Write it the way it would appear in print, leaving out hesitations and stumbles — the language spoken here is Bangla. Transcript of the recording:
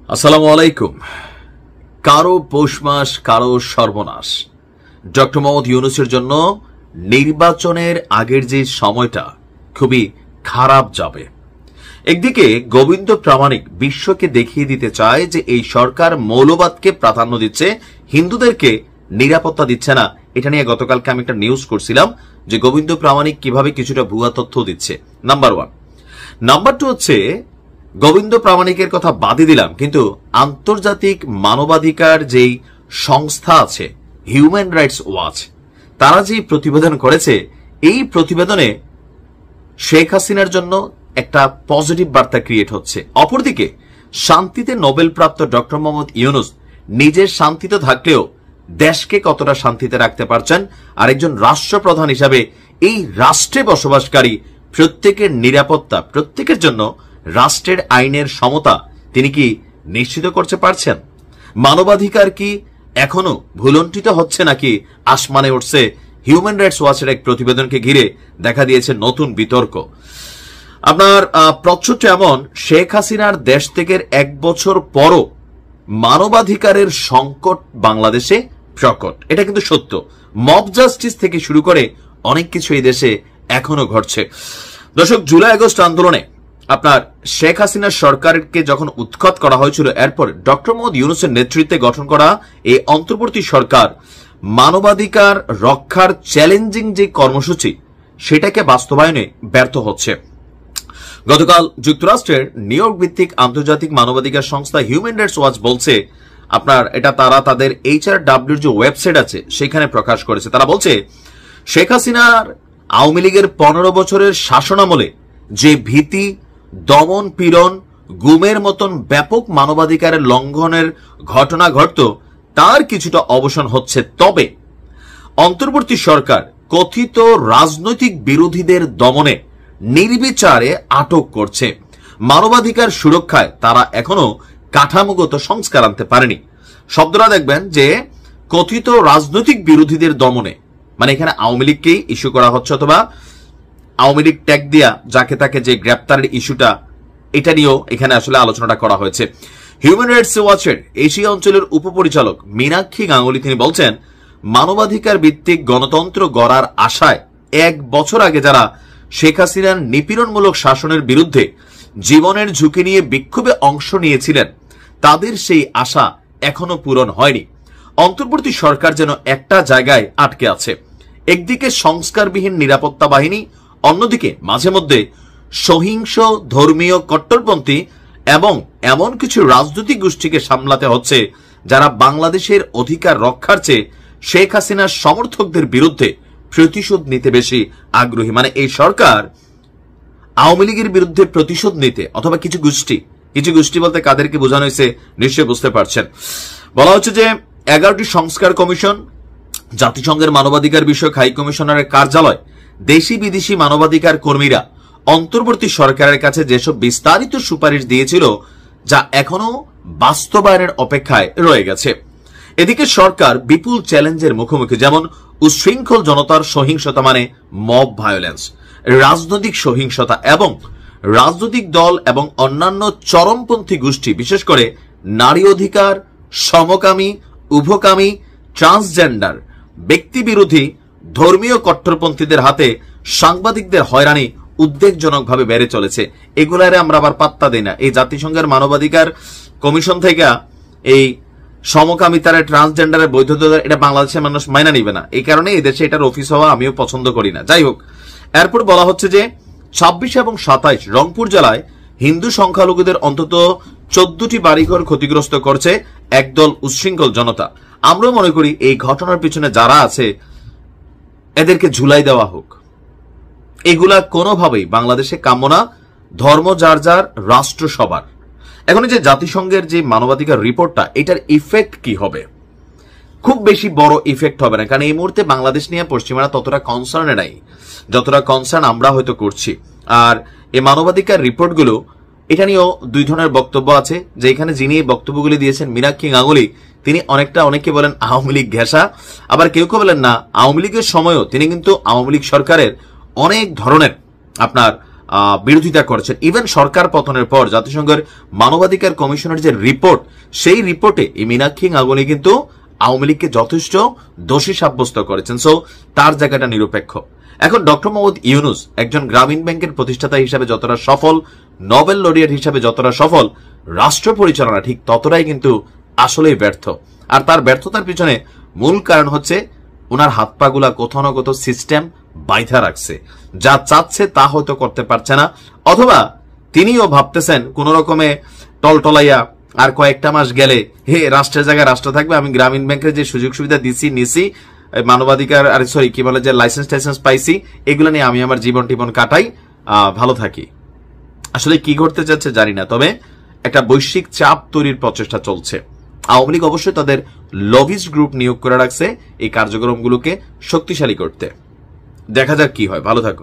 আসসালামু আলাইকুম। কারো পৌষ মাস, কারো সর্বনাশ। ডক্টর মোহাম্মদ ইউনূসের জন্য নির্বাচনের আগের যে সময়টা খুবই খারাপ যাবে। একদিকে গোবিন্দ প্রামাণিক বিশ্বকে দেখিয়ে দিতে চায় যে এই সরকার মৌলবাদকে প্রাধান্য দিচ্ছে, হিন্দুদেরকে নিরাপত্তা দিচ্ছে না। এটা নিয়ে গতকালকে আমি একটা নিউজ করছিলাম যে গোবিন্দ প্রামাণিক কিভাবে কিছুটা ভুয়া তথ্য দিচ্ছে। নাম্বার 1। নাম্বার 2 হচ্ছে, গোবিন্দ প্রামাণিকের কথা বাদই দিলাম, কিন্তু আন্তর্জাতিক মানবাধিকার যেই সংস্থা আছে হিউম্যান রাইটস ওয়াচ, তারা যে প্রতিবেদন করেছে, এই প্রতিবেদনে শেখ হাসিনার জন্য একটা পজিটিভ বার্তা ক্রিয়েট হচ্ছে। অপরদিকে শান্তিতে নোবেলপ্রাপ্ত ডক্টর মোহাম্মদ ইউনূস নিজের শান্তিতে থাকলেও দেশকে কতটা শান্তিতে রাখতে পারছেন, আর একজন রাষ্ট্রপ্রধান হিসাবে এই রাষ্ট্রে বসবাসকারী প্রত্যেকের নিরাপত্তা, প্রত্যেকের জন্য রাষ্ট্রের আইনের সমতা তিনি কি নিশ্চিত করতে পারছেন? মানবাধিকার কি এখনো ভুলণ্ঠিত হচ্ছে নাকি আসমানে উঠছে? হিউম্যান রাইটস ওয়াচের এক প্রতিবেদনকে ঘিরে দেখা দিয়েছে নতুন বিতর্ক। আপনার প্রচ্ছদ এমন, শেখ হাসিনার দেশ থেকে 1 বছর পরও মানবাধিকারের সংকট বাংলাদেশে প্রকট। এটা কিন্তু সত্য। মব জাস্টিস থেকে শুরু করে অনেক কিছু এই দেশে এখনো ঘটছে। দর্শক, জুলাই আগস্ট আন্দোলনে আপনার শেখ হাসিনার সরকারকে যখন উৎখাত করা হয়েছিল, এরপর ডক্টর মোহাম্মদ ইউনূসের নেতৃত্বে গঠন করা এই অন্তর্বর্তী সরকার মানবাধিকার রক্ষার চ্যালেঞ্জিং যে কর্মসূচি, সেটাকে বাস্তবায়নে ব্যর্থ হচ্ছে। গতকাল যুক্তরাষ্ট্রের নিউ ইয়র্ক ভিত্তিক আন্তর্জাতিক মানবাধিকার সংস্থা হিউম্যান রাইটস ওয়াচ বলছে, আপনার এটা তারা তাদের HRW যে ওয়েবসাইট আছে সেখানে প্রকাশ করেছে। তারা বলছে, শেখ হাসিনার আওয়ামী লীগের 15 বছরের শাসনামলে যে ভীতি, দমন পীড়ন, গুমের মতন ব্যাপক মানবাধিকারের লঙ্ঘনের ঘটনা ঘটত, তার কিছুটা অবসান হচ্ছে। তবে অন্তর্বর্তী সরকার কথিত রাজনৈতিক বিরোধীদের দমনে নির্বিচারে আটক করছে। মানবাধিকার সুরক্ষায় তারা এখনো কাঠামোগত সংস্কার আনতে পারেনি। শব্দটা দেখবেন যে কথিত রাজনৈতিক বিরোধীদের দমনে, মানে এখানে আওয়ামী লীগকেই ইস্যু করা হচ্ছে, অথবা আওয়ামী লীগ ট্যাগ দিয়া যাকে তাকে যে গ্রেপ্তারের ইস্যুটা, এটা নিয়েও এখানে আসলে আলোচনাটা করা হয়েছে। হিউম্যান রাইটস ওয়াচের এশিয়া অঞ্চলের উপপরিচালক মীনাক্ষী গাঙ্গুলি তিনি বলছেন, মানবাধিকার ভিত্তিক গণতন্ত্র গড়ার আশায় 1 বছর আগে যারা শেখ হাসিনার নিপীড়নমূলক শাসনের বিরুদ্ধে জীবনের ঝুঁকি নিয়ে বিক্ষোভে অংশ নিয়েছিলেন, তাদের সেই আশা এখনো পূরণ হয়নি। অন্তর্বর্তী সরকার যেন একটা জায়গায় আটকে আছে। একদিকে সংস্কারবিহীন নিরাপত্তা বাহিনী, অন্যদিকে মাঝে মধ্যে সহিংস ধর্মীয় কট্টরপন্থী এবং এমন কিছু রাজনৈতিক গোষ্ঠীকে সামলাতে হচ্ছে যারা বাংলাদেশের অধিকার রক্ষার চেয়ে শেখ হাসিনার সমর্থকদের বিরুদ্ধে প্রতিশোধ নিতে বেশি আগ্রহী। মানে এই সরকার আওয়ামী লীগের বিরুদ্ধে প্রতিশোধ নিতে, অথবা কিছু গোষ্ঠী বলতে কাদেরকে বোঝানো হয়েছে নিশ্চয়ই বুঝতে পারছেন। বলা হচ্ছে যে 11টি সংস্কার কমিশন, জাতিসংঘের মানবাধিকার বিষয়ক হাই কমিশনারের কার্যালয়, দেশি বিদেশি মানবাধিকার কর্মীরা অন্তর্বর্তী সরকারের কাছে যেসব বিস্তারিত সুপারিশ দিয়েছিল, যা এখনো বাস্তবায়নের অপেক্ষায় রয়ে গেছে। এদিকে সরকার বিপুল চ্যালেঞ্জের মুখোমুখি, যেমন উচ্ছৃঙ্খল জনতার সহিংসতা, মানে মব ভায়োলেন্স, রাজনৈতিক সহিংসতা এবং রাজনৈতিক দল এবং অন্যান্য চরমপন্থী গোষ্ঠী, বিশেষ করে নারী অধিকার, সমকামী, উভকামী, ট্রান্সজেন্ডার, ব্যক্তিবিরোধী, ধর্মীয় কট্টরপন্থীদের হাতে সাংবাদিকদের হয়রানি উদ্বেগজনকভাবে বেড়ে চলেছে। এগুলারে আমরা আবার পাত্তা দেই না। এই জাতিসংঘের মানবাধিকার কমিশন থেকে এই সমকামিতার, ট্রান্সজেন্ডারের বৈধতা, এটা বাংলাদেশের মানুষ মাইনা নিবে না। এই কারণে এই দেশে এটার অফিস হওয়া আমিও পছন্দ করি না। যাই হোক, এরপর বলা হচ্ছে যে 26 এবং 27 রংপুর জেলায় হিন্দু সংখ্যালঘুদের অন্তত 14টি বাড়িঘর ক্ষতিগ্রস্ত করছে একদল উচ্ছৃঙ্খল জনতা। আমরা মনে করি এই ঘটনার পিছনে যারা আছে এদেরকে ঝুলাই দেওয়া হোক। এগুলা কোনোভাবেই বাংলাদেশে কাম্য না। ধর্ম যার যার, রাষ্ট্র সবার। এখন যে জাতিসংঘের যে মানবাধিকার রিপোর্টটা, এটার ইফেক্ট কি হবে? খুব বেশি বড় ইফেক্ট হবে না, কারণ এই মুহূর্তে বাংলাদেশ নিয়ে পশ্চিমারা ততটা কনসার্নে নাই যতটা কনসার্ন আমরা হয়তো করছি। আর এই মানবাধিকার রিপোর্টগুলো, এটা নিয়েও 2 ধরনের বক্তব্য আছে। যে এখানে যিনি এই বক্তব্যগুলি দিয়েছেন মীনাক্ষী গাঙ্গুলি, তিনি অনেকে বলেন আওয়ামী লীগ ঘেঁষা, আবার কেউ বলেন না, আওয়ামী লীগের সময়ও তিনি কিন্তু আওয়ামী লীগ সরকারের অনেক ধরনের আপনার বিরোধিতা করেছেন। ইভেন সরকার পতনের পর জাতিসংঘের মানবাধিকার কমিশনের যে রিপোর্ট, সেই রিপোর্টে এই মীনাক্ষী গাঙ্গুলি কিন্তু আওয়ামী লীগকে যথেষ্ট দোষী সাব্যস্ত করেছেন। সো তার জায়গাটা নিরপেক্ষ। এখন ডক্টর মোহাম্মদ ইউনূস একজন গ্রামীণ ব্যাংকের প্রতিষ্ঠাতা হিসাবে যতটা সফল, নোবেল লরিয়েট হিসাবে যতটা সফল, রাষ্ট্র পরিচালনা ঠিক ততটাই কিন্তু আসলেই ব্যর্থ। আর তার ব্যর্থতার পিছনে মূল কারণ হচ্ছে ওনার হাত পাগুলা কোথাও না কোথাও সিস্টেম বাইধা রাখছে। যা চাচ্ছে তা হয়তো করতে পারছে না, অথবা তিনিও ভাবতেছেন কোন রকমে টলটলাইয়া আর কয়েকটা মাস গেলে রাষ্ট্রের জায়গায় রাষ্ট্র থাকবে, আমি গ্রামীণ ব্যাংকের যে সুযোগ সুবিধা নিছি, মানবাধিকার আর সরি কি বলে যে লাইসেন্স টাইসেন্স পাইছি, এগুলো নিয়ে আমি আমার জীবন টিবন কাটাই, ভালো থাকি। আসলে কি করতে চাচ্ছে জানি না, তবে একটা বৈশ্বিক চাপ তৈরির প্রচেষ্টা চলছে। আওয়ামী লীগ অবশ্যই তাদের লবিস্ট গ্রুপ নিয়োগ করে রাখছে এই কার্যক্রমগুলোকে শক্তিশালী করতে। দেখা যাক কি হয়। ভালো থাকুন।